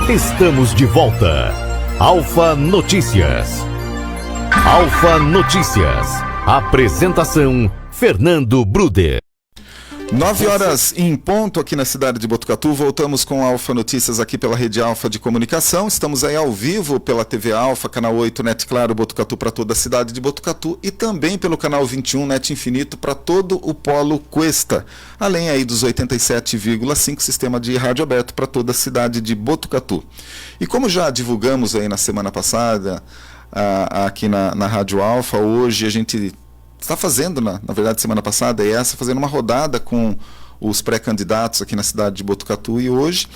Estamos de volta. Alfa Notícias. Alfa Notícias. Apresentação: Fernando Bruder. 9h em ponto aqui na cidade de Botucatu. Voltamos com Alfa Notícias aqui pela Rede Alfa de Comunicação. Estamos aí ao vivo pela TV Alfa, canal 8 Net Claro Botucatu para toda a cidade de Botucatu e também pelo canal 21 Net Infinito para todo o Polo Cuesta. Além aí dos 87,5 sistema de rádio aberto para toda a cidade de Botucatu. E como já divulgamos aí na semana passada, aqui na Rádio Alfa, hoje a gente está fazendo, na verdade, semana passada, fazendo uma rodada com os pré-candidatos aqui na cidade de Botucatu, e hoje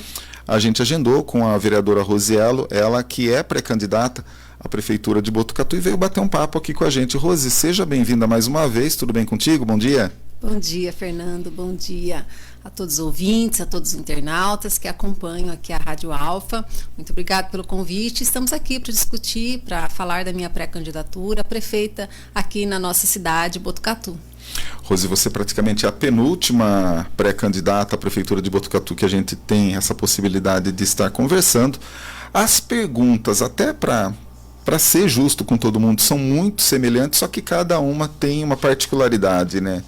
a gente agendou com a vereadora Rosiello, ela que é pré-candidata à Prefeitura de Botucatu, e veio bater um papo aqui com a gente. Rosi, seja bem-vinda mais uma vez, tudo bem contigo? Bom dia. Bom dia, Fernando, bom dia a todos os ouvintes, a todos os internautas que acompanham aqui a Rádio Alfa. Muito obrigado pelo convite. Estamos aqui para discutir, para falar da minha pré-candidatura a prefeita aqui na nossa cidade, Botucatu. Rosi, você praticamente é a penúltima pré-candidata à Prefeitura de Botucatu que a gente tem essa possibilidade de estar conversando. As perguntas, até para ser justo com todo mundo, são muito semelhantes, só que cada uma tem uma particularidade, né?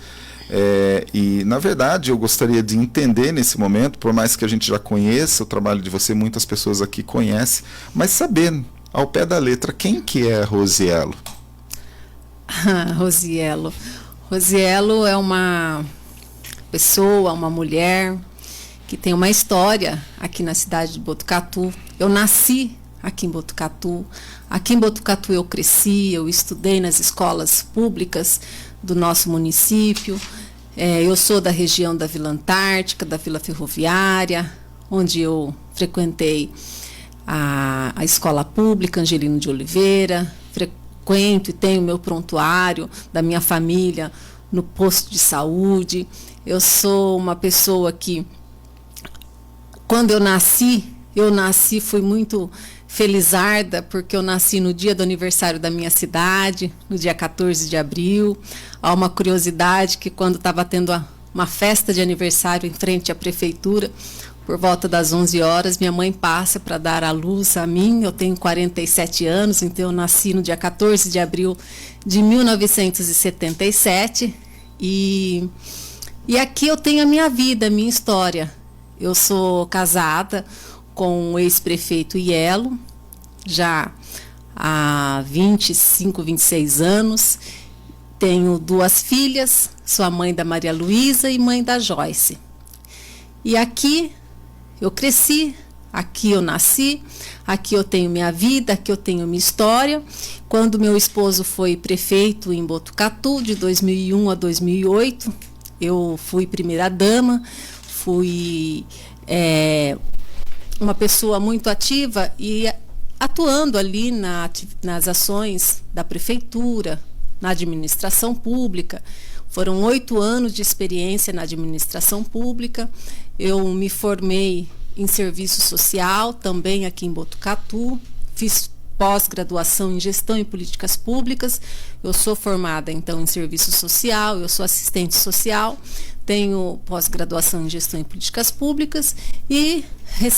E, na verdade, eu gostaria de entender nesse momento, por mais que a gente já conheça o trabalho de você, muitas pessoas aqui conhecem, mas saber, ao pé da letra, quem que é Rosiello? Rosiello é uma pessoa, uma mulher que tem uma história aqui na cidade de Botucatu. Eu nasci aqui em Botucatu. Aqui em Botucatu eu cresci, eu estudei nas escolas públicas do nosso município. Eu sou da região da Vila Antártica, da Vila Ferroviária, onde eu frequentei a escola pública Angelino de Oliveira, frequento e tenho meu prontuário da minha família no posto de saúde. Eu sou uma pessoa que, quando eu nasci, fui muito felizarda, porque eu nasci no dia do aniversário da minha cidade, no dia 14 de abril. Há uma curiosidade que, quando estava tendo uma festa de aniversário em frente à prefeitura, por volta das 11 horas, minha mãe passa para dar à luz a mim. Eu tenho 47 anos, então eu nasci no dia 14 de abril de 1977. E aqui eu tenho a minha vida, a minha história. Eu sou casada com o ex-prefeito Ielo, já há 25, 26 anos. Tenho 2 filhas, sou a mãe da Maria Luísa e mãe da Joyce. E aqui eu cresci, aqui eu nasci, aqui eu tenho minha vida, aqui eu tenho minha história. Quando meu esposo foi prefeito em Botucatu, de 2001 a 2008, eu fui primeira-dama, fui uma pessoa muito ativa e atuando ali nas ações da prefeitura, na administração pública. Foram 8 anos de experiência na administração pública. Eu me formei em serviço social, também aqui em Botucatu. Fiz pós-graduação em gestão e políticas públicas. Eu sou formada, então, em serviço social, eu sou assistente social, tenho pós-graduação em gestão e políticas públicas e,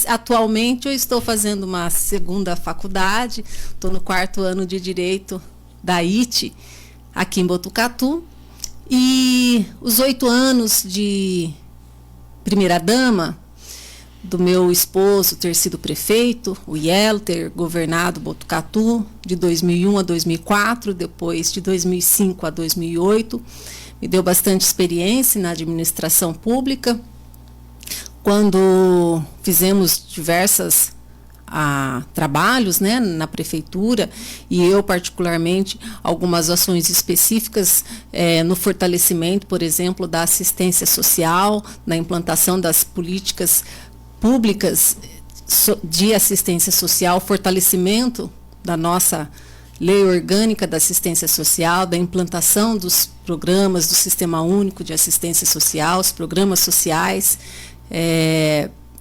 atualmente, eu estou fazendo uma segunda faculdade, estou no 4º ano de Direito da IT, aqui em Botucatu. E os 8 anos de primeira-dama, do meu esposo ter sido prefeito, o Ielo, ter governado Botucatu de 2001 a 2004, depois de 2005 a 2008, me deu bastante experiência na administração pública. Quando fizemos diversos trabalhos, né, na prefeitura, e eu particularmente algumas ações específicas no fortalecimento, por exemplo, da assistência social, na implantação das políticas públicas de assistência social, fortalecimento da nossa lei orgânica da assistência social, da implantação dos programas do Sistema Único de Assistência Social, os programas sociais,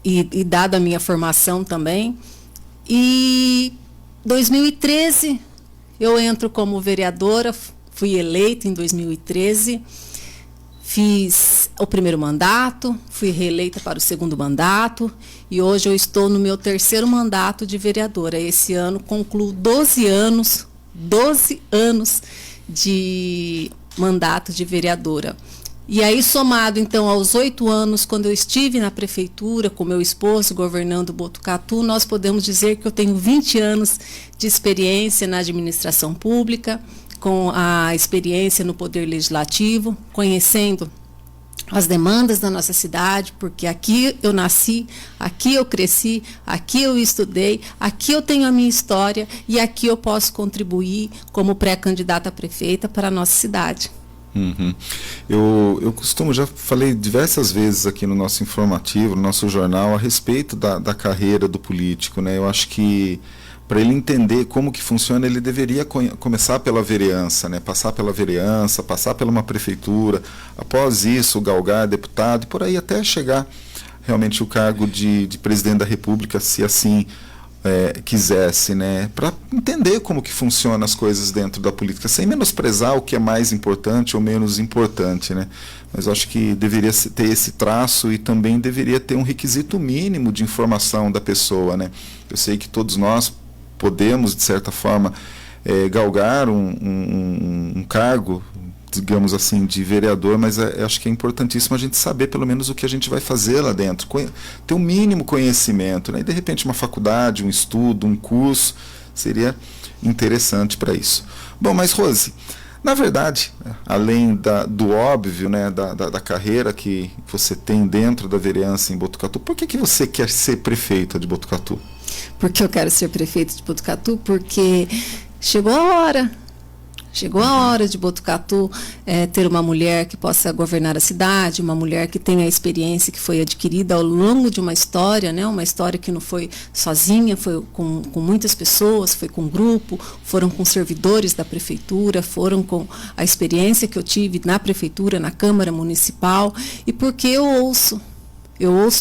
e dada a minha formação também. E 2013 eu entro como vereadora, fui eleita em 2013, Fiz o primeiro mandato, fui reeleita para o segundo mandato e hoje eu estou no meu terceiro mandato de vereadora. Esse ano concluo 12 anos de mandato de vereadora. E aí, somado, então, aos 8 anos, quando eu estive na prefeitura com meu esposo, governando Botucatu, nós podemos dizer que eu tenho 20 anos de experiência na administração pública, com a experiência no Poder Legislativo, conhecendo as demandas da nossa cidade, porque aqui eu nasci, aqui eu cresci, aqui eu estudei, aqui eu tenho a minha história e aqui eu posso contribuir como pré-candidata a prefeita para a nossa cidade. Uhum. Eu costumo, já falei diversas vezes aqui no nosso informativo, no nosso jornal, a respeito da carreira do político, né? Eu acho que para ele entender como que funciona, ele deveria começar pela vereança, né? Passar pela vereança, passar por uma prefeitura, após isso galgar deputado, e por aí até chegar realmente o cargo de presidente da República, se assim quisesse, né, para entender como que funcionam as coisas dentro da política, sem menosprezar o que é mais importante ou menos importante, né, mas eu acho que deveria ter esse traço e também deveria ter um requisito mínimo de informação da pessoa, né. Eu sei que todos nós podemos, de certa forma, galgar um cargo, digamos assim, de vereador, mas acho que é importantíssimo a gente saber pelo menos o que a gente vai fazer lá dentro, ter um mínimo conhecimento, né? E de repente uma faculdade, um estudo, um curso, seria interessante para isso. Bom, mas Rose, na verdade, além do óbvio, né, da carreira que você tem dentro da vereança em Botucatu, por que você quer ser prefeita de Botucatu? Porque eu quero ser prefeita de Botucatu, porque chegou a hora de Botucatu ter uma mulher que possa governar a cidade, uma mulher que tenha a experiência que foi adquirida ao longo de uma história, né? Uma história que não foi sozinha, foi com muitas pessoas, foi com grupo, foram com servidores da prefeitura, foram com a experiência que eu tive na prefeitura, na Câmara Municipal, e porque eu ouço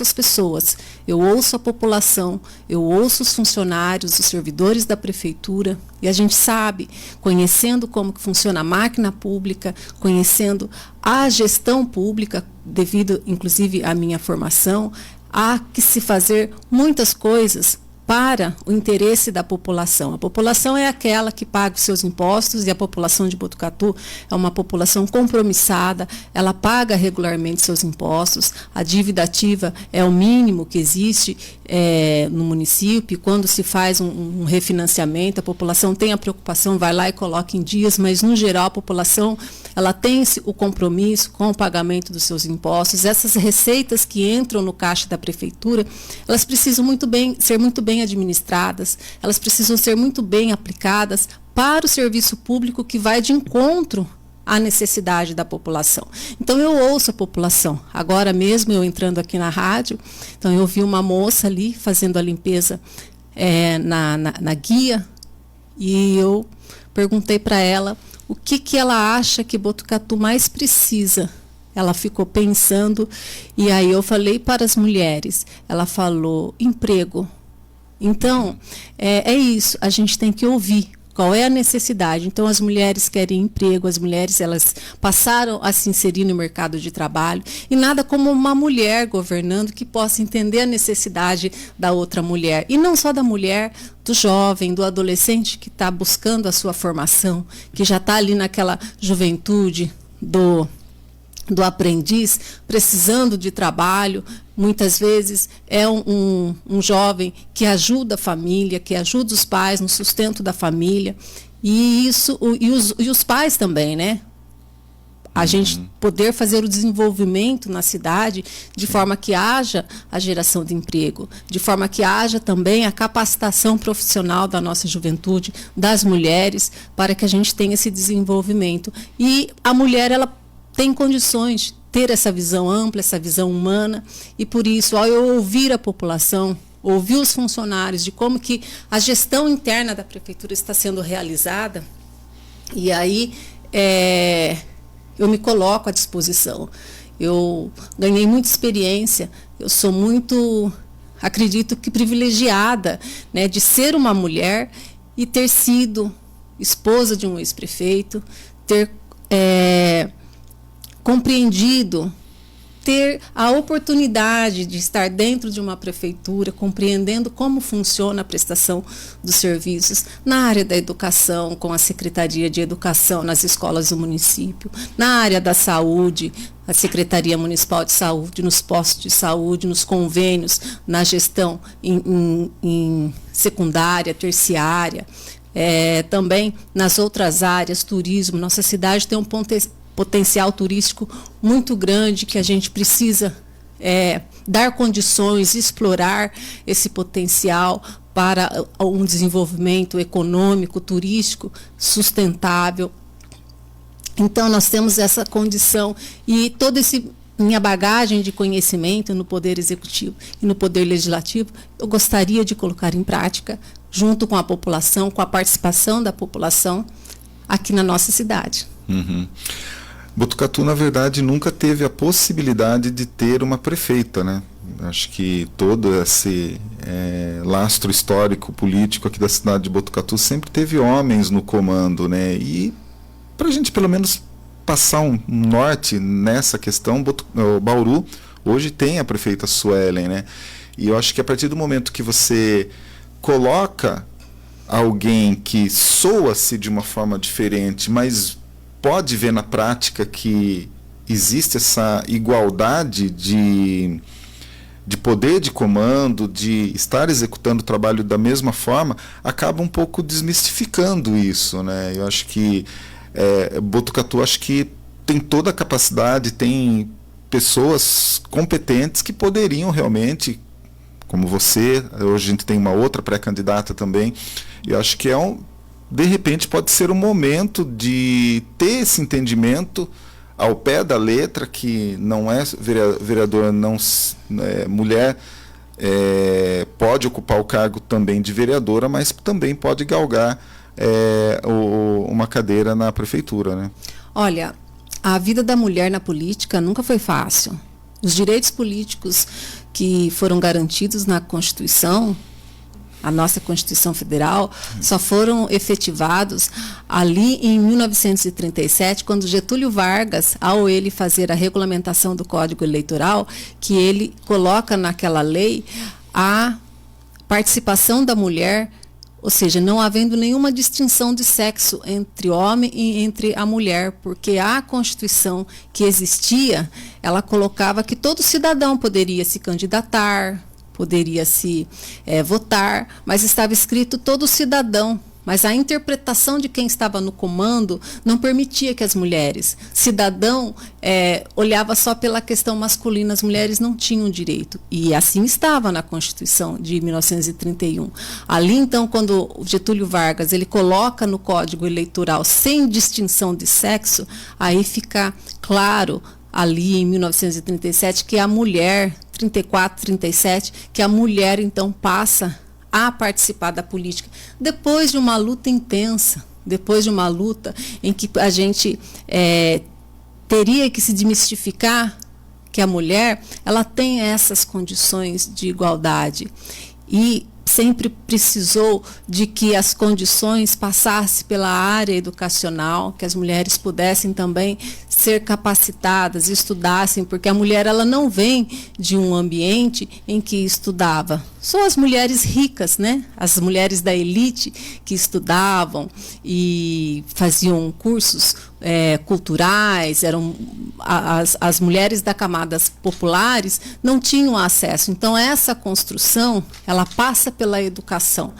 as pessoas, eu ouço a população, eu ouço os funcionários, os servidores da prefeitura, e a gente sabe, conhecendo como que funciona a máquina pública, conhecendo a gestão pública, devido inclusive à minha formação, há que se fazer muitas coisas para o interesse da população. A população é aquela que paga os seus impostos, e a população de Botucatu é uma população compromissada, ela paga regularmente seus impostos, a dívida ativa é o mínimo que existe no município. Quando se faz um refinanciamento, a população tem a preocupação, vai lá e coloca em dias, mas no geral a população ela tem o compromisso com o pagamento dos seus impostos. Essas receitas que entram no caixa da prefeitura, elas precisam ser muito bem administradas, elas precisam ser muito bem aplicadas para o serviço público que vai de encontro à necessidade da população. Então eu ouço a população. Agora mesmo eu entrando aqui na rádio, então eu vi uma moça ali fazendo a limpeza na guia, e eu perguntei para ela o que ela acha que Botucatu mais precisa. Ela ficou pensando, e aí eu falei para as mulheres, ela falou emprego. Então, é isso, a gente tem que ouvir qual é a necessidade. Então, as mulheres querem emprego, as mulheres elas passaram a se inserir no mercado de trabalho, e nada como uma mulher governando que possa entender a necessidade da outra mulher. E não só da mulher, do jovem, do adolescente que está buscando a sua formação, que já está ali naquela juventude do aprendiz, precisando de trabalho. Muitas vezes é um jovem que ajuda a família, que ajuda os pais no sustento da família, e os pais também, né? A gente poder fazer o desenvolvimento na cidade de forma que haja a geração de emprego, de forma que haja também a capacitação profissional da nossa juventude, das mulheres, para que a gente tenha esse desenvolvimento. E a mulher, ela tem condições de ter essa visão ampla, essa visão humana, e por isso, ao eu ouvir a população, ouvir os funcionários de como que a gestão interna da prefeitura está sendo realizada, e aí eu me coloco à disposição. Eu ganhei muita experiência, eu sou muito, acredito que privilegiada, né, de ser uma mulher e ter sido esposa de um ex-prefeito, ter compreendido, ter a oportunidade de estar dentro de uma prefeitura, compreendendo como funciona a prestação dos serviços na área da educação, com a Secretaria de Educação nas escolas do município, na área da saúde, a Secretaria Municipal de Saúde, nos postos de saúde, nos convênios, na gestão em secundária, terciária, também nas outras áreas, turismo. Nossa cidade tem um potencial turístico muito grande que a gente precisa dar condições, explorar esse potencial para um desenvolvimento econômico, turístico, sustentável. Então, nós temos essa condição e toda minha bagagem de conhecimento no Poder Executivo e no Poder Legislativo, eu gostaria de colocar em prática, junto com a população, com a participação da população aqui na nossa cidade. Uhum. Botucatu, na verdade, nunca teve a possibilidade de ter uma prefeita, né? Acho que todo esse lastro histórico, político aqui da cidade de Botucatu sempre teve homens no comando, né? E para a gente, pelo menos, passar um norte nessa questão, Bauru hoje tem a prefeita Suelen, né? E eu acho que a partir do momento que você coloca alguém que soa-se de uma forma diferente, mas pode ver na prática que existe essa igualdade de poder de comando, de estar executando o trabalho da mesma forma, acaba um pouco desmistificando isso, né? Eu acho que Botucatu acho que tem toda a capacidade, tem pessoas competentes que poderiam realmente, como você, hoje a gente tem uma outra pré-candidata também, eu acho que de repente pode ser o momento de ter esse entendimento ao pé da letra, que não é vereadora, não mulher, pode ocupar o cargo também de vereadora, mas também pode galgar uma cadeira na prefeitura, né? Olha, a vida da mulher na política nunca foi fácil. Os direitos políticos que foram garantidos na Constituição, a nossa Constituição Federal, só foram efetivados ali em 1937, quando Getúlio Vargas, ao ele fazer a regulamentação do Código Eleitoral, que ele coloca naquela lei a participação da mulher, ou seja, não havendo nenhuma distinção de sexo entre homem e entre a mulher, porque a Constituição que existia, ela colocava que todo cidadão poderia se candidatar, poderia se votar, mas estava escrito todo cidadão. Mas a interpretação de quem estava no comando não permitia que as mulheres, cidadão, olhava só pela questão masculina, as mulheres não tinham direito. E assim estava na Constituição de 1931. Ali, então, quando o Getúlio Vargas ele coloca no Código Eleitoral sem distinção de sexo, aí fica claro, ali em 1937, que a mulher, 34, 37, que a mulher, então, passa a participar da política, depois de uma luta intensa, depois de uma luta em que a gente teria que se desmistificar que a mulher ela tem essas condições de igualdade e sempre precisou de que as condições passassem pela área educacional, que as mulheres pudessem também ser capacitadas, estudassem, porque a mulher ela não vem de um ambiente em que estudava. Só as mulheres ricas, né? As mulheres da elite que estudavam e faziam cursos culturais, eram as mulheres da camadas populares não tinham acesso. Então essa construção ela passa pela educação.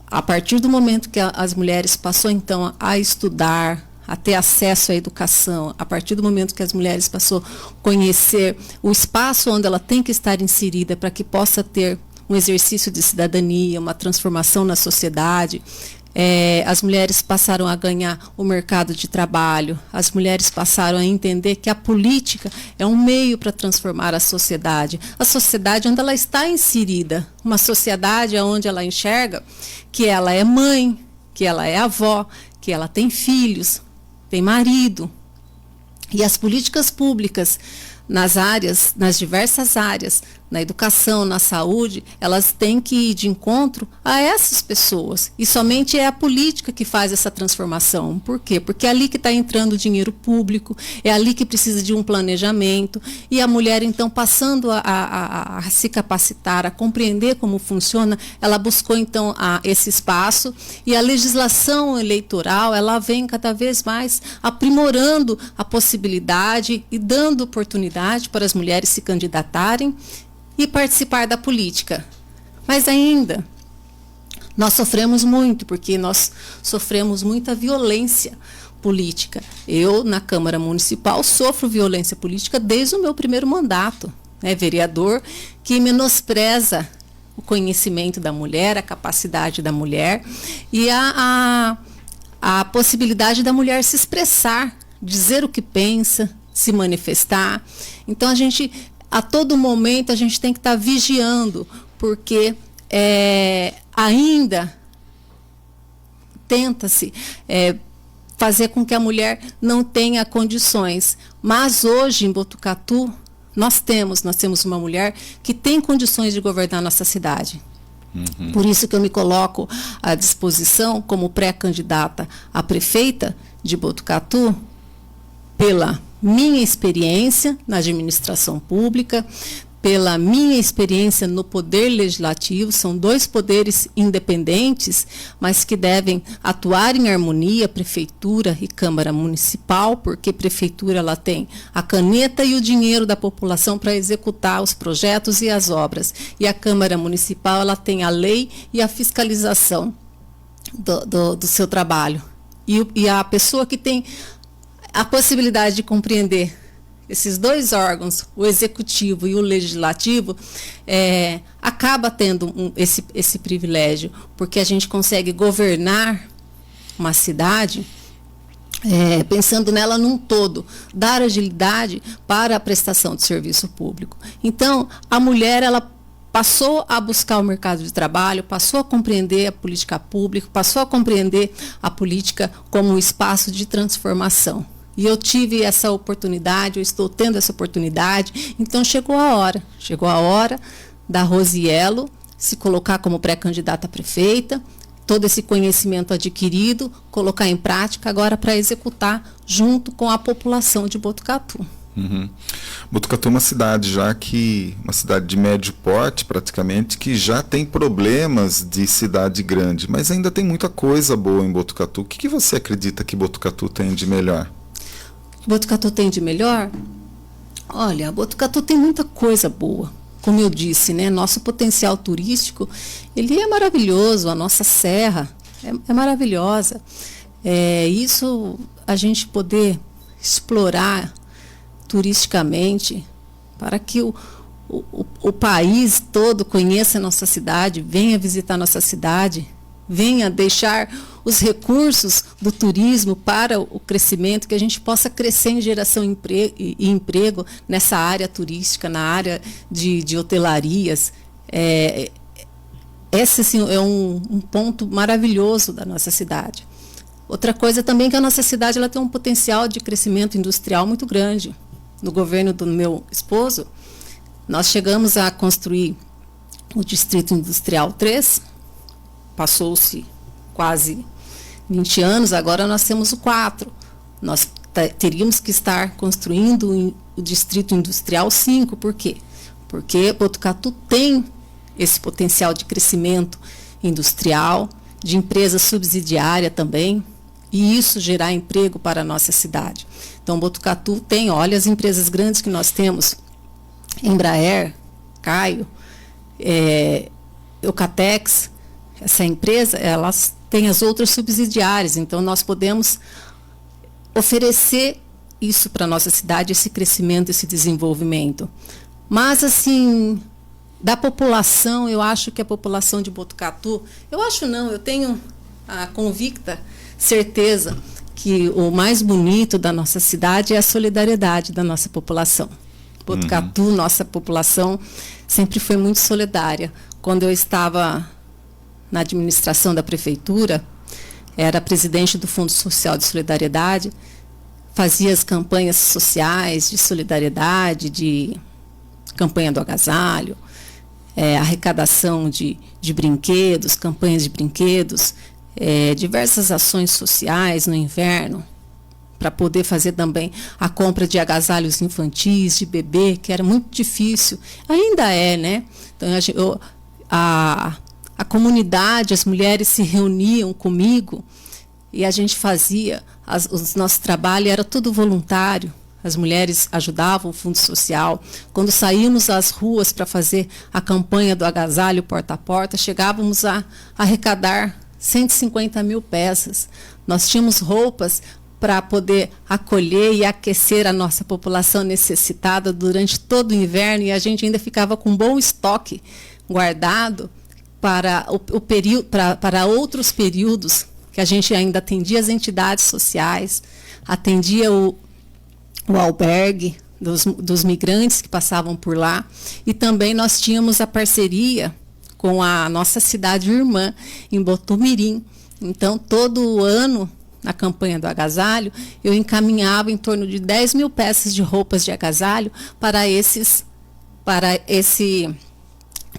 A partir do momento que as mulheres passou então a estudar, a ter acesso à educação, a partir do momento que as mulheres passou a conhecer o espaço onde ela tem que estar inserida para que possa ter um exercício de cidadania, uma transformação na sociedade, as mulheres passaram a ganhar o mercado de trabalho, as mulheres passaram a entender que a política é um meio para transformar a sociedade onde ela está inserida, uma sociedade onde ela enxerga que ela é mãe, que ela é avó, que ela tem filhos, tem marido. E as políticas públicas nas diversas áreas, na educação, na saúde, elas têm que ir de encontro a essas pessoas. E somente é a política que faz essa transformação. Por quê? Porque é ali que está entrando o dinheiro público, é ali que precisa de um planejamento. E a mulher, então, passando a se capacitar, a compreender como funciona, ela buscou, então, esse espaço. E a legislação eleitoral, ela vem cada vez mais aprimorando a possibilidade e dando oportunidade para as mulheres se candidatarem e participar da política. Mas ainda, nós sofremos muito, porque nós sofremos muita violência política. Eu, na Câmara Municipal, sofro violência política desde o meu primeiro mandato. Vereador que menospreza o conhecimento da mulher, a capacidade da mulher e a possibilidade da mulher se expressar, dizer o que pensa, se manifestar. Então, a todo momento, a gente tem que estar vigiando, porque ainda tenta-se fazer com que a mulher não tenha condições. Mas hoje, em Botucatu, nós temos uma mulher que tem condições de governar nossa cidade. Uhum. Por isso que eu me coloco à disposição como pré-candidata a prefeita de Botucatu, pela minha experiência na administração pública, pela minha experiência no poder legislativo. São dois poderes independentes, mas que devem atuar em harmonia, prefeitura e Câmara Municipal, porque prefeitura ela tem a caneta e o dinheiro da população para executar os projetos e as obras, e a Câmara Municipal ela tem a lei e a fiscalização do seu trabalho. E a pessoa que tem a possibilidade de compreender esses dois órgãos, o executivo e o legislativo, acaba tendo esse privilégio, porque a gente consegue governar uma cidade pensando nela num todo, dar agilidade para a prestação de serviço público. Então, a mulher, ela passou a buscar o mercado de trabalho, passou a compreender a política pública, passou a compreender a política como um espaço de transformação. E eu tive essa oportunidade, eu estou tendo essa oportunidade, então chegou a hora da Rosielo se colocar como pré-candidata a prefeita, todo esse conhecimento adquirido, colocar em prática agora para executar junto com a população de Botucatu. Uhum. Botucatu é uma cidade uma cidade de médio porte praticamente, que já tem problemas de cidade grande, mas ainda tem muita coisa boa em Botucatu. O que você acredita que Botucatu tem de melhor? Botucatu tem de melhor? Olha, Botucatu tem muita coisa boa. Como eu disse, nosso potencial turístico, ele é maravilhoso, a nossa serra é maravilhosa. Isso a gente poder explorar turisticamente, para que o país todo conheça a nossa cidade, venha visitar nossa cidade, venha deixar os recursos do turismo para o crescimento, que a gente possa crescer em geração e emprego nessa área turística, na área de hotelarias. Esse assim, é um ponto maravilhoso da nossa cidade. Outra coisa também é que a nossa cidade ela tem um potencial de crescimento industrial muito grande. No governo do meu esposo, nós chegamos a construir o Distrito Industrial 3, passou-se quase 20 anos, agora nós temos o 4. Nós teríamos que estar construindo o Distrito Industrial 5. Por quê? Porque Botucatu tem esse potencial de crescimento industrial, de empresa subsidiária também, e isso gerar emprego para a nossa cidade. Então, Botucatu tem, olha as empresas grandes que nós temos, Embraer, Caio, Eucatex, essa empresa, elas têm as outras subsidiárias, então nós podemos oferecer isso para a nossa cidade, esse crescimento, esse desenvolvimento. Mas, assim, da população, eu acho que a população de Botucatu, eu tenho a convicta certeza que o mais bonito da nossa cidade é a solidariedade da nossa população. Botucatu, nossa população, sempre foi muito solidária. Quando eu estava na administração da prefeitura, era presidente do Fundo Social de Solidariedade, fazia as campanhas sociais de solidariedade, de campanha do agasalho, arrecadação de brinquedos, campanhas de brinquedos, diversas ações sociais no inverno, para poder fazer também a compra de agasalhos infantis, de bebê, que era muito difícil. Ainda é, né? Então, a comunidade, as mulheres se reuniam comigo e a gente fazia, o nosso trabalho era tudo voluntário. As mulheres ajudavam o Fundo Social. Quando saímos às ruas para fazer a campanha do agasalho porta a porta, chegávamos a arrecadar 150 mil peças. Nós tínhamos roupas para poder acolher e aquecer a nossa população necessitada durante todo o inverno, e a gente ainda ficava com um bom estoque guardado para para outros períodos, que a gente ainda atendia as entidades sociais, atendia o albergue dos migrantes que passavam por lá, e também nós tínhamos a parceria com a nossa cidade irmã, em Botumirim. Então, todo ano, na campanha do agasalho, eu encaminhava em torno de 10 mil peças de roupas de agasalho para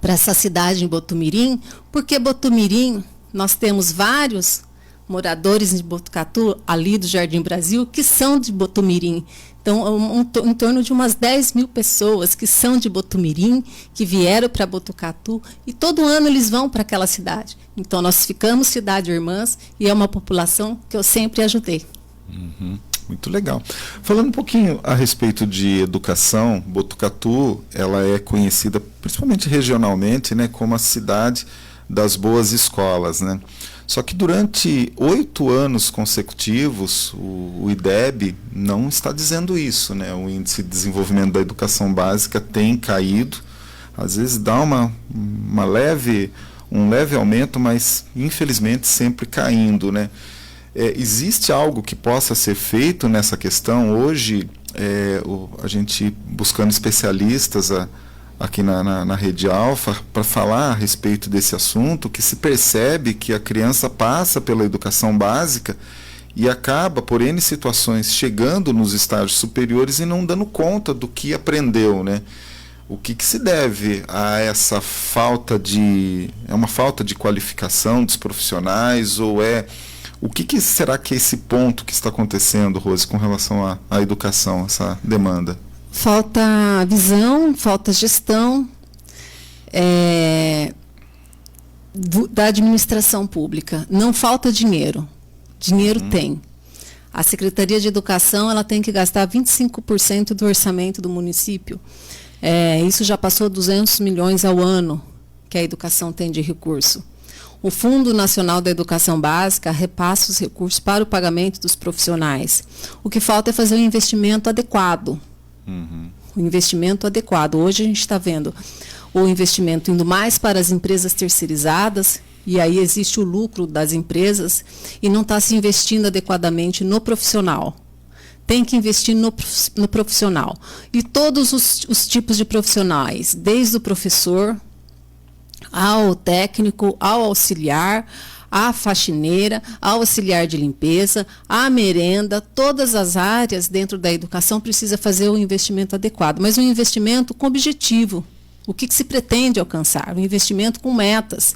essa cidade em Botumirim, porque Botumirim, nós temos vários moradores de Botucatu, ali do Jardim Brasil, que são de Botumirim. Então, em torno de umas 10 mil pessoas que são de Botumirim, que vieram para Botucatu, e todo ano eles vão para aquela cidade. Então, nós ficamos cidade irmãs, e é uma população que eu sempre ajudei. Uhum. Muito legal. Falando um pouquinho a respeito de educação, Botucatu, ela é conhecida, principalmente regionalmente, né, como a cidade das boas escolas, né? Só que durante 8 anos consecutivos, o IDEB não está dizendo isso, né? O índice de desenvolvimento da educação básica tem caído, às vezes dá um leve aumento, mas infelizmente sempre caindo, né? Existe algo que possa ser feito nessa questão? Hoje, a gente buscando especialistas aqui na Rede Alfa para falar a respeito desse assunto, que se percebe que a criança passa pela educação básica e acaba, por N situações, chegando nos estágios superiores e não dando conta do que aprendeu, né? O que se deve a essa falta é uma falta de qualificação dos profissionais, ou o que será que é esse ponto que está acontecendo, Rose, com relação à educação, essa demanda? Falta visão, falta gestão da administração pública. Não falta dinheiro. Dinheiro tem. A Secretaria de Educação ela tem que gastar 25% do orçamento do município. Isso já passou 200 milhões ao ano que a educação tem de recurso. O Fundo Nacional da Educação Básica repassa os recursos para o pagamento dos profissionais. O que falta é fazer um investimento adequado. O investimento adequado. Hoje a gente está vendo o investimento indo mais para as empresas terceirizadas, e aí existe o lucro das empresas, e não está se investindo adequadamente no profissional. Tem que investir no profissional. E todos os tipos de profissionais, desde o professor, ao técnico, ao auxiliar, à faxineira, ao auxiliar de limpeza, à merenda, todas as áreas dentro da educação precisa fazer um investimento adequado, mas um investimento com objetivo. O que se pretende alcançar? Um investimento com metas.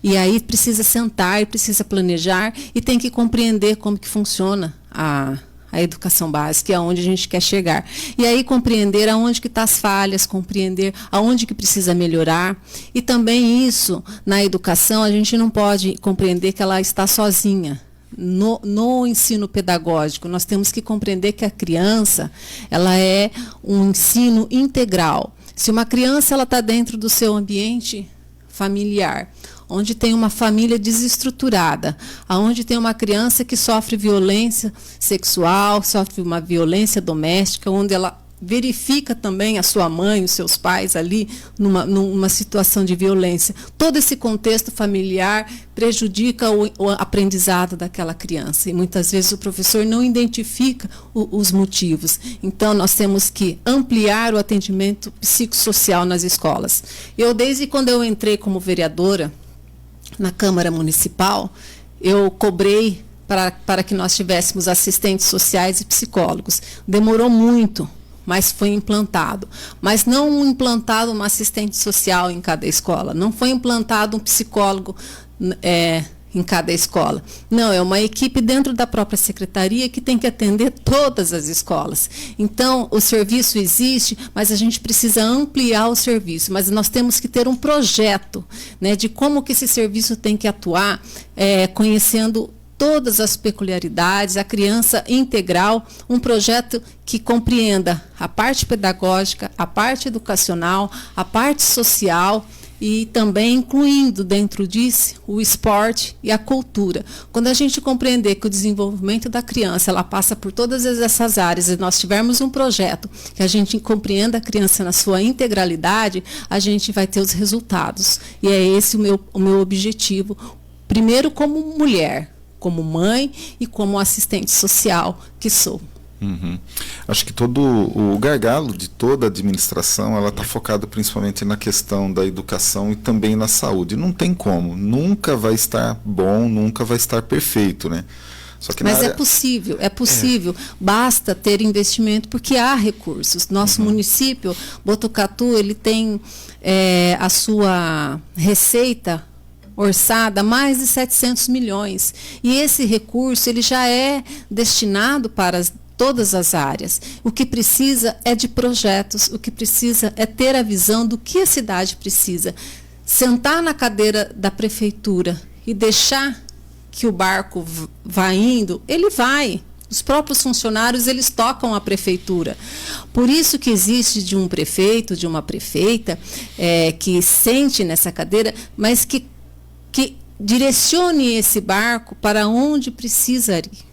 E aí precisa sentar, e precisa planejar, e tem que compreender como que funciona a educação básica, e aonde a gente quer chegar. E aí compreender aonde que estão as falhas, compreender aonde que precisa melhorar. E também isso, na educação, a gente não pode compreender que ela está sozinha. No ensino pedagógico, nós temos que compreender que a criança ela é um ensino integral. Se uma criança está dentro do seu ambiente familiar, onde tem uma família desestruturada, onde tem uma criança que sofre violência sexual, sofre uma violência doméstica, onde ela verifica também a sua mãe, os seus pais ali numa situação de violência. Todo esse contexto familiar prejudica o aprendizado daquela criança, e muitas vezes o professor não identifica os motivos. Então, nós temos que ampliar o atendimento psicossocial nas escolas. Desde quando eu entrei como vereadora na Câmara Municipal, eu cobrei para que nós tivéssemos assistentes sociais e psicólogos. Demorou muito mas foi implantado. Mas não implantado uma assistente social em cada escola, não foi implantado um psicólogo em cada escola. Não, é uma equipe dentro da própria secretaria que tem que atender todas as escolas. Então, o serviço existe, mas a gente precisa ampliar o serviço. Mas nós temos que ter um projeto, né, de como que esse serviço tem que atuar, conhecendo todas as peculiaridades, a criança integral, um projeto que compreenda a parte pedagógica, a parte educacional, a parte social, e também incluindo dentro disso o esporte e a cultura. Quando a gente compreender que o desenvolvimento da criança ela passa por todas essas áreas e nós tivermos um projeto que a gente compreenda a criança na sua integralidade, a gente vai ter os resultados. E é esse o meu objetivo, primeiro como mulher, como mãe e como assistente social que sou. Uhum. Acho que todo o gargalo de toda a administração, ela está focada principalmente na questão da educação e também na saúde. Não tem como, nunca vai estar bom, nunca vai estar perfeito, né? Só que mas é possível, basta ter investimento, porque há recursos. Nosso município, Botucatu, ele tem a sua receita orçada mais de 700 milhões. E esse recurso ele já é destinado para todas as áreas. O que precisa é de projetos, o que precisa é ter a visão do que a cidade precisa. Sentar na cadeira da prefeitura e deixar que o barco vá indo, ele vai. Os próprios funcionários, eles tocam a prefeitura. Por isso que existe de um prefeito, de uma prefeita, que sente nessa cadeira, mas que direcione esse barco para onde precisa ir.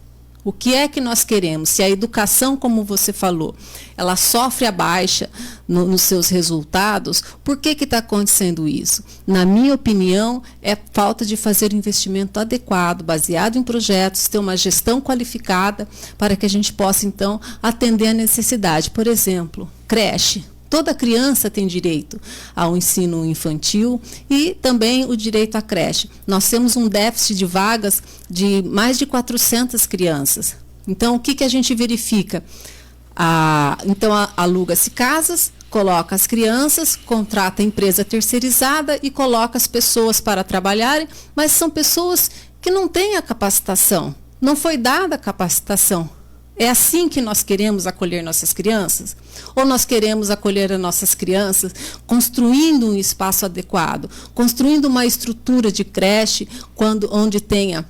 O que é que nós queremos? Se a educação, como você falou, ela sofre a baixa nos seus resultados, por que está acontecendo isso? Na minha opinião, é falta de fazer investimento adequado, baseado em projetos, ter uma gestão qualificada para que a gente possa, então, atender a necessidade. Por exemplo, creche. Toda criança tem direito ao ensino infantil e também o direito à creche. Nós temos um déficit de vagas de mais de 400 crianças. Então, o que a gente verifica? Então, aluga-se casas, coloca as crianças, contrata a empresa terceirizada e coloca as pessoas para trabalharem, mas são pessoas que não têm a capacitação, não foi dada a capacitação. É assim que nós queremos acolher nossas crianças? Ou nós queremos acolher as nossas crianças construindo um espaço adequado, construindo uma estrutura de creche onde tenha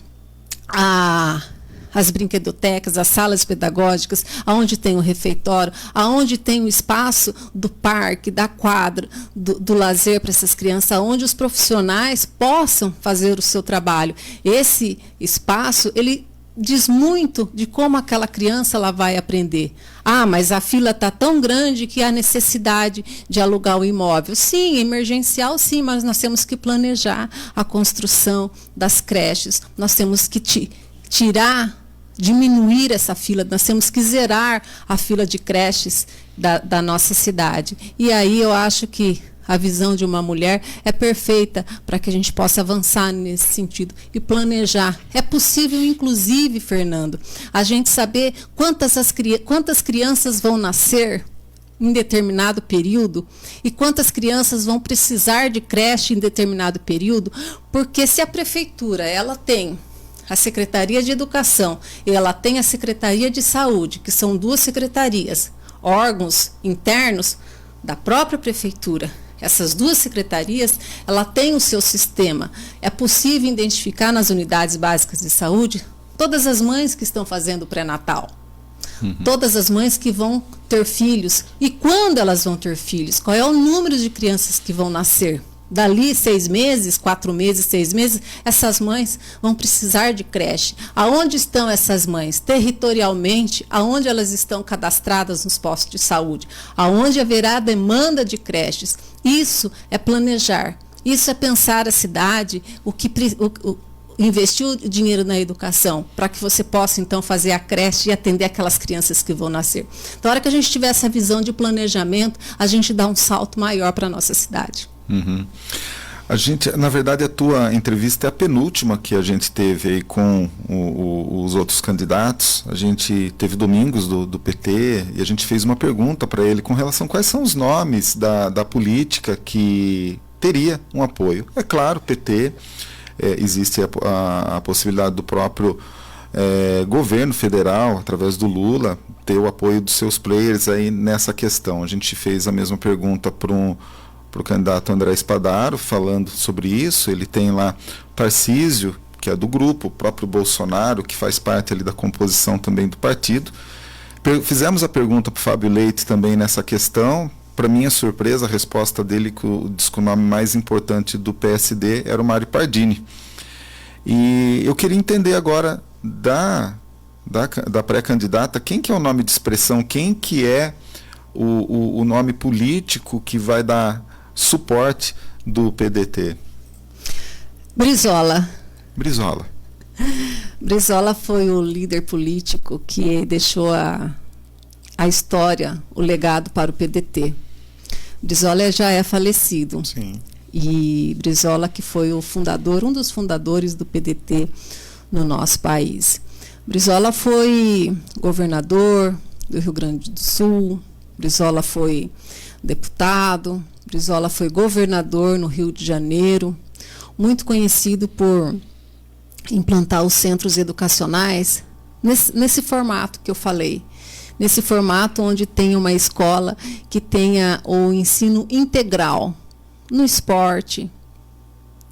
as brinquedotecas, as salas pedagógicas, onde tem o refeitório, onde tem o espaço do parque, da quadra, do lazer para essas crianças, onde os profissionais possam fazer o seu trabalho. Esse espaço, ele diz muito de como aquela criança ela vai aprender. Mas a fila está tão grande que há necessidade de alugar o imóvel. Sim, emergencial sim, mas nós temos que planejar a construção das creches. Nós temos que diminuir essa fila, nós temos que zerar a fila de creches da nossa cidade. E aí eu acho que a visão de uma mulher é perfeita para que a gente possa avançar nesse sentido e planejar. É possível, inclusive, Fernando, a gente saber quantas crianças vão nascer em determinado período e quantas crianças vão precisar de creche em determinado período, porque se a prefeitura ela tem a Secretaria de Educação e ela tem a Secretaria de Saúde, que são duas secretarias, órgãos internos da própria prefeitura. Essas duas secretarias, ela tem o seu sistema. É possível identificar nas unidades básicas de saúde todas as mães que estão fazendo pré-natal, todas as mães que vão ter filhos e quando elas vão ter filhos, qual é o número de crianças que vão nascer. Dali 6 meses, 4 meses, 6 meses, essas mães vão precisar de creche. Aonde estão essas mães? Territorialmente, aonde elas estão cadastradas nos postos de saúde? Aonde haverá demanda de creches? Isso é planejar, isso é pensar a cidade, investir o dinheiro na educação, para que você possa, então, fazer a creche e atender aquelas crianças que vão nascer. Então, na hora que a gente tiver essa visão de planejamento, a gente dá um salto maior para a nossa cidade. A gente, na verdade, a tua entrevista é a penúltima que a gente teve aí com os outros candidatos. A gente teve Domingos do PT e a gente fez uma pergunta para ele com relação a quais são os nomes da política que teria um apoio. É claro, PT, existe a possibilidade do próprio governo federal, através do Lula, ter o apoio dos seus players aí nessa questão. A gente fez a mesma pergunta para o candidato André Spadaro, falando sobre isso. Ele tem lá Tarcísio, que é do grupo, o próprio Bolsonaro, que faz parte ali da composição também do partido. Fizemos a pergunta para o Fábio Leite também nessa questão. Para minha surpresa, a resposta dele, que o nome mais importante do PSD era o Mário Pardini. E eu queria entender agora da pré-candidata, quem que é o nome de expressão, quem que é o nome político que vai dar suporte do PDT? Brizola. Brizola foi o líder político que deixou a história, o legado para o PDT. Brizola já é falecido. Sim. E Brizola que foi o fundador, um dos fundadores do PDT no nosso país. Brizola foi governador do Rio Grande do Sul, Brizola foi deputado, Brizola foi governador no Rio de Janeiro, muito conhecido por implantar os centros educacionais nesse formato que eu falei, nesse formato onde tem uma escola que tenha o ensino integral no esporte,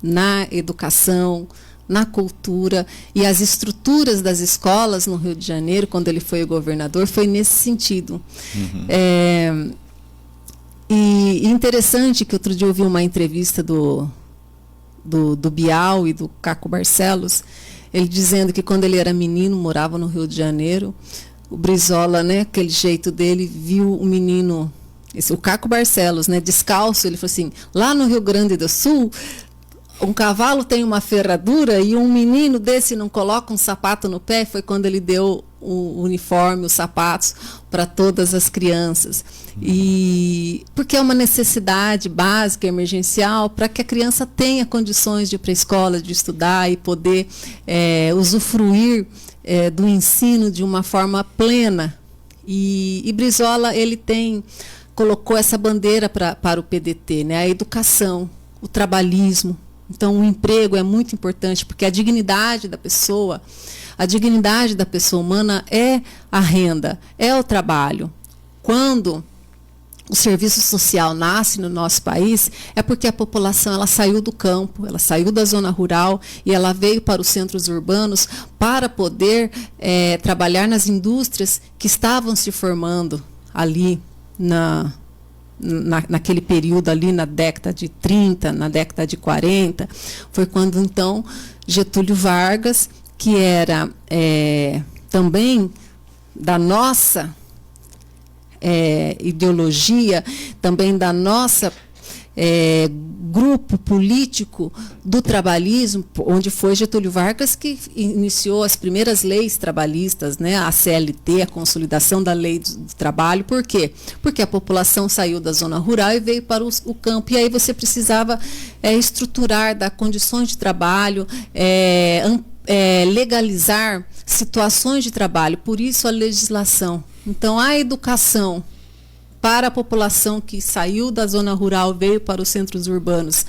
na educação, na cultura, e as estruturas das escolas no Rio de Janeiro, quando ele foi o governador, foi nesse sentido. Uhum. E interessante que outro dia eu ouvi uma entrevista do Bial e do Caco Barcelos, ele dizendo que quando ele era menino, morava no Rio de Janeiro, o Brizola, né, aquele jeito dele, viu o menino, o Caco Barcelos, né, descalço, ele falou assim, lá no Rio Grande do Sul, um cavalo tem uma ferradura e um menino desse não coloca um sapato no pé. Foi quando ele deu o uniforme, os sapatos para todas as crianças. E porque é uma necessidade básica, emergencial, para que a criança tenha condições de ir para a escola, de estudar e poder usufruir do ensino de uma forma plena. E Brizola, ele colocou essa bandeira para o PDT, né? A educação, o trabalhismo. Então, o emprego é muito importante, porque a dignidade da pessoa humana é a renda, é o trabalho. Quando o serviço social nasce no nosso país, é porque a população ela saiu do campo, ela saiu da zona rural e ela veio para os centros urbanos para poder trabalhar nas indústrias que estavam se formando ali naquele período ali, na década de 30, na década de 40, foi quando, então, Getúlio Vargas, que era também da nossa ideologia, também da nossa grupo político do trabalhismo, onde foi Getúlio Vargas que iniciou as primeiras leis trabalhistas, né, a CLT, a consolidação da lei do trabalho. Por quê? Porque a população saiu da zona rural e veio para o campo, e aí você precisava estruturar, dar condições de trabalho, legalizar situações de trabalho, por isso a legislação. Então, a educação para a população que saiu da zona rural, veio para os centros urbanos,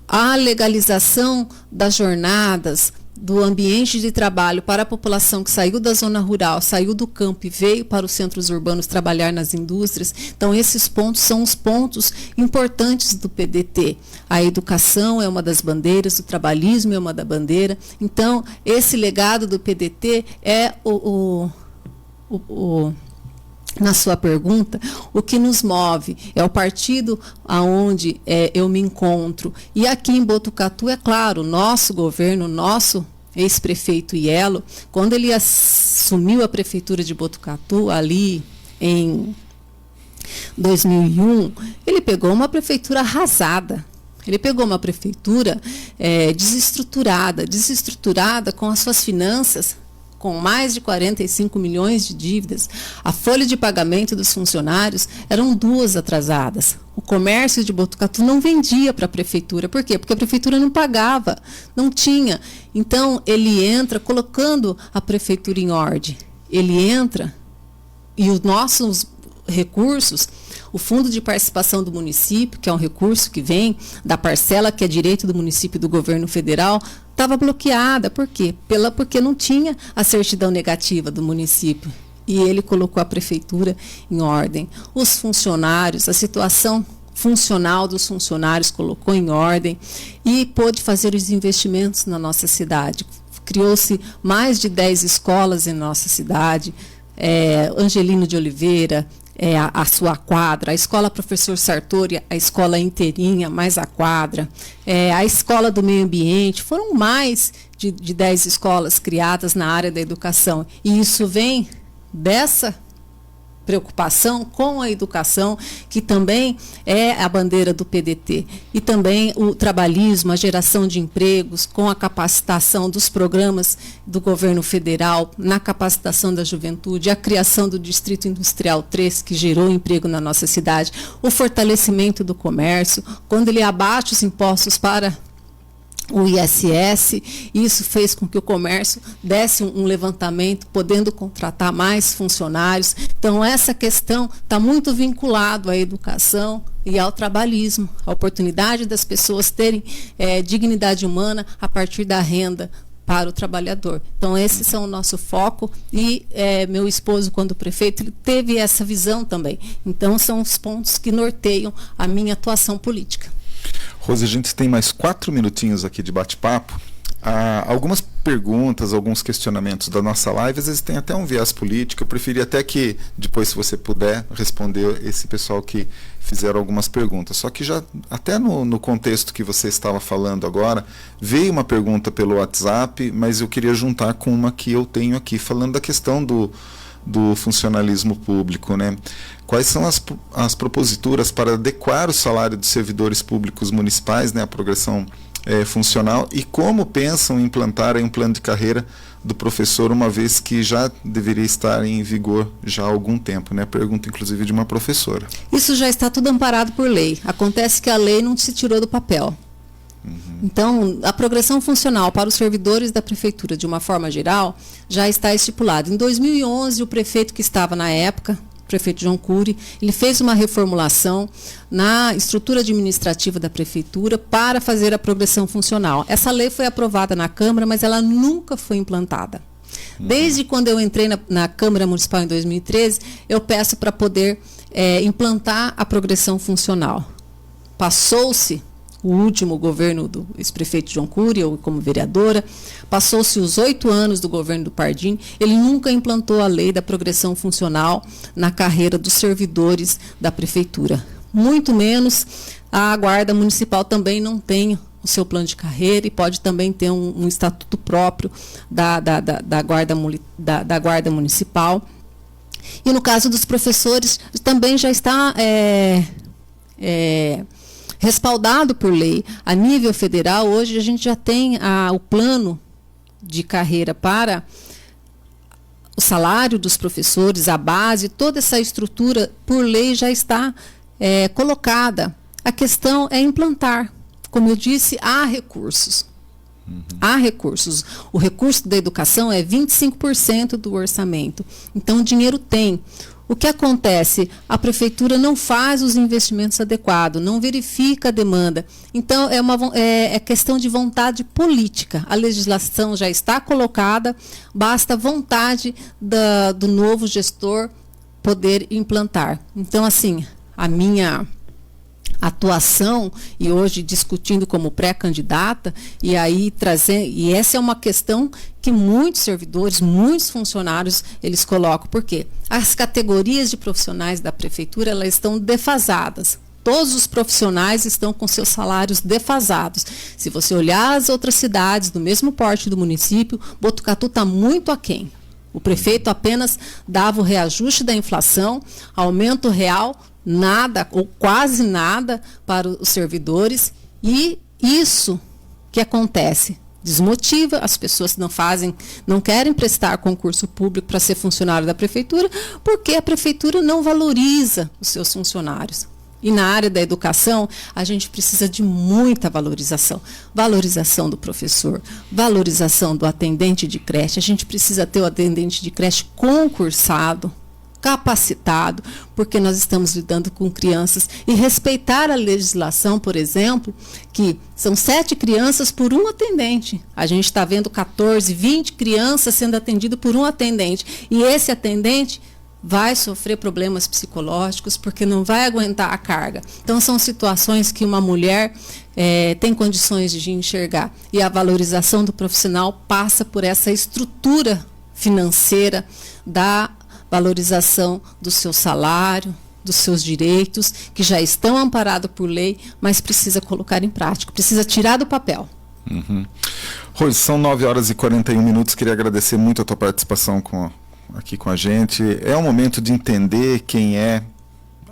a legalização das jornadas, do ambiente de trabalho para a população que saiu da zona rural, saiu do campo e veio para os centros urbanos trabalhar nas indústrias. Então, esses pontos são os pontos importantes do PDT. A educação é uma das bandeiras, o trabalhismo é uma da bandeira. Então, esse legado do PDT é na sua pergunta, o que nos move é o partido aonde eu me encontro. E aqui em Botucatu, é claro, nosso governo, nosso ex-prefeito Ielo, quando ele assumiu a prefeitura de Botucatu, ali em 2001, ele pegou uma prefeitura arrasada. Ele pegou uma prefeitura desestruturada com as suas finanças com mais de 45 milhões de dívidas, a folha de pagamento dos funcionários eram 2 atrasadas. O comércio de Botucatu não vendia para a prefeitura. Por quê? Porque a prefeitura não pagava, não tinha. Então, ele entra colocando a prefeitura em ordem. Ele entra e os nossos recursos, o Fundo de Participação do Município, que é um recurso que vem da parcela que é direito do município e do governo federal, estava bloqueada. Por quê? Porque não tinha a certidão negativa do município. E ele colocou a prefeitura em ordem. Os funcionários, a situação funcional dos funcionários colocou em ordem e pôde fazer os investimentos na nossa cidade. Criou-se mais de 10 escolas em nossa cidade, Angelino de Oliveira, a sua quadra, a escola Professor Sartori, a escola inteirinha, mais a quadra, a escola do meio ambiente, foram mais de 10 escolas criadas na área da educação. E isso vem dessa preocupação com a educação, que também é a bandeira do PDT, e também o trabalhismo, a geração de empregos, com a capacitação dos programas do governo federal, na capacitação da juventude, a criação do Distrito Industrial 3, que gerou emprego na nossa cidade, o fortalecimento do comércio, quando ele abaixa os impostos para o ISS, isso fez com que o comércio desse um levantamento, podendo contratar mais funcionários. Então, essa questão está muito vinculada à educação e ao trabalhismo, a oportunidade das pessoas terem dignidade humana a partir da renda para o trabalhador. Então, esses são o nosso foco e meu esposo, quando prefeito, ele teve essa visão também. Então, são os pontos que norteiam a minha atuação política. Rose, a gente tem mais 4 minutinhos aqui de bate-papo. Algumas perguntas, alguns questionamentos da nossa live, às vezes tem até um viés político. Eu preferia até que depois, se você puder, responder esse pessoal que fizeram algumas perguntas. Só que já até no contexto que você estava falando agora, veio uma pergunta pelo WhatsApp, mas eu queria juntar com uma que eu tenho aqui, falando da questão do funcionalismo público, né? Quais são as proposituras para adequar o salário dos servidores públicos municipais, né, à progressão funcional, e como pensam em implantar um plano de carreira do professor, uma vez que já deveria estar em vigor já há algum tempo, né? Pergunta, inclusive, de uma professora. Isso já está tudo amparado por lei. Acontece que a lei não se tirou do papel. Então, a progressão funcional para os servidores da prefeitura, de uma forma geral, já está estipulada. Em 2011, o prefeito que estava na época, o prefeito João Cury, ele fez uma reformulação na estrutura administrativa da prefeitura para fazer a progressão funcional. Essa lei foi aprovada na Câmara, mas ela nunca foi implantada. Desde quando eu entrei na Câmara Municipal em 2013, eu peço para poder implantar a progressão funcional. Passou-se o último governo do ex-prefeito João Cury, eu como vereadora, passou-se os 8 anos do governo do Pardini, ele nunca implantou a lei da progressão funcional na carreira dos servidores da prefeitura. Muito menos a Guarda Municipal também não tem o seu plano de carreira e pode também ter um estatuto próprio da Guarda Municipal. E no caso dos professores, também já está respaldado por lei. A nível federal, hoje a gente já tem o plano de carreira para o salário dos professores, a base, toda essa estrutura por lei já está colocada. A questão é implantar. Como eu disse, há recursos. Há recursos. O recurso da educação é 25% do orçamento. Então, o dinheiro tem. O que acontece? A prefeitura não faz os investimentos adequados, não verifica a demanda. Então, é questão de vontade política. A legislação já está colocada, basta vontade do novo gestor poder implantar. Então, assim, a minha atuação, e hoje discutindo como pré-candidata, e aí e essa é uma questão que muitos servidores, muitos funcionários, eles colocam. Por quê? As categorias de profissionais da prefeitura, elas estão defasadas. Todos os profissionais estão com seus salários defasados. Se você olhar as outras cidades do mesmo porte do município, Botucatu está muito aquém. O prefeito apenas dava o reajuste da inflação, aumento real, nada ou quase nada para os servidores, e isso que acontece. desmotiva, as pessoas não querem prestar concurso público para ser funcionário da prefeitura, porque a prefeitura não valoriza os seus funcionários. E na área da educação, a gente precisa de muita valorização. Valorização do professor, valorização do atendente de creche. A gente precisa ter o atendente de creche concursado, capacitado, porque nós estamos lidando com crianças, e respeitar a legislação, por exemplo, que são 7 crianças por um atendente. A gente está vendo 14, 20 crianças sendo atendidas por um atendente, e esse atendente vai sofrer problemas psicológicos porque não vai aguentar a carga. Então, são situações que uma mulher tem condições de enxergar, e a valorização do profissional passa por essa estrutura financeira da valorização do seu salário, dos seus direitos, que já estão amparados por lei, mas precisa colocar em prática, precisa tirar do papel. Rose, são 9h41. Queria agradecer muito a tua participação aqui com a gente. É um momento de entender quem é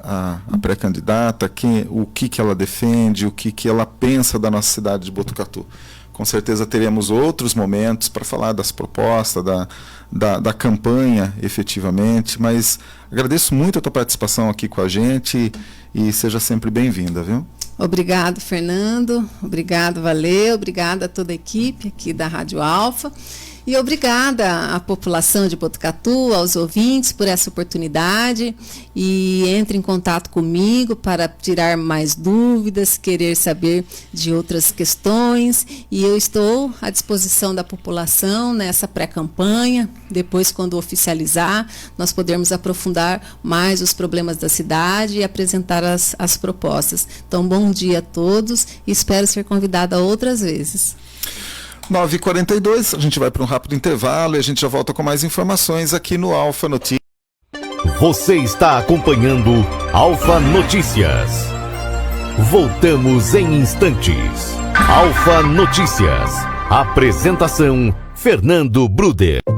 a pré-candidata, o que ela defende, o que ela pensa da nossa cidade de Botucatu. Com certeza teremos outros momentos para falar das propostas, da campanha efetivamente, mas agradeço muito a tua participação aqui com a gente e seja sempre bem-vinda, viu? Obrigado, Fernando. Obrigado, Valeu. Obrigada a toda a equipe aqui da Rádio Alfa. E obrigada à população de Botucatu, aos ouvintes, por essa oportunidade. E entre em contato comigo para tirar mais dúvidas, querer saber de outras questões. E eu estou à disposição da população nessa pré-campanha. Depois, quando oficializar, nós podermos aprofundar mais os problemas da cidade e apresentar as propostas. Então, bom dia a todos e espero ser convidada outras vezes. 9h42, a gente vai para um rápido intervalo e a gente já volta com mais informações aqui no Alfa Notícias. Você está acompanhando Alfa Notícias. Voltamos em instantes. Alfa Notícias. Apresentação: Fernando Bruder.